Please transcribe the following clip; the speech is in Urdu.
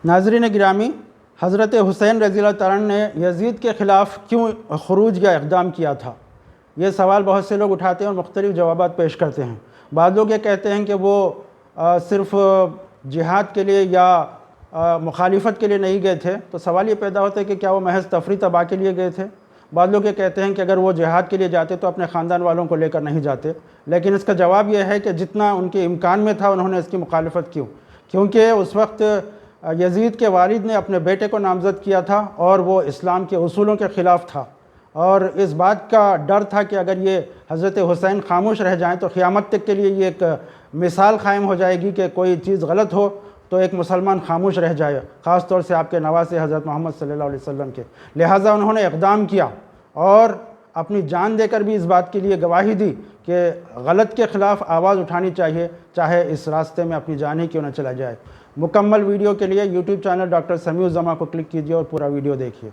ناظرین گرامی، حضرت حسین رضی اللہ تعالیٰ عنہ نے یزید کے خلاف کیوں خروج یا اقدام کیا تھا؟ یہ سوال بہت سے لوگ اٹھاتے ہیں اور مختلف جوابات پیش کرتے ہیں۔ بعض لوگ یہ کہتے ہیں کہ وہ صرف جہاد کے لیے یا مخالفت کے لیے نہیں گئے تھے، تو سوال یہ پیدا ہوتا ہے کہ کیا وہ محض تفریح تباہ کے لیے گئے تھے؟ بعض لوگ یہ کہتے ہیں کہ اگر وہ جہاد کے لیے جاتے تو اپنے خاندان والوں کو لے کر نہیں جاتے، لیکن اس کا جواب یہ ہے کہ جتنا ان کے امکان میں تھا انہوں نے اس کی مخالفت کیوں، کیونکہ اس وقت یزید کے والد نے اپنے بیٹے کو نامزد کیا تھا اور وہ اسلام کے اصولوں کے خلاف تھا، اور اس بات کا ڈر تھا کہ اگر یہ حضرت حسین خاموش رہ جائیں تو قیامت تک کے لیے یہ ایک مثال قائم ہو جائے گی کہ کوئی چیز غلط ہو تو ایک مسلمان خاموش رہ جائے، خاص طور سے آپ کے نواسے حضرت محمد صلی اللہ علیہ وسلم کے۔ لہٰذا انہوں نے اقدام کیا اور اپنی جان دے کر بھی اس بات کے لیے گواہی دی کہ غلط کے خلاف آواز اٹھانی چاہیے، چاہے اس راستے میں اپنی جان ہی کیوں نہ چلا جائے۔ مکمل ویڈیو کے لیے یوٹیوب چینل ڈاکٹر سمیع الزماں کو کلک کیجیے اور پورا ویڈیو دیکھیے۔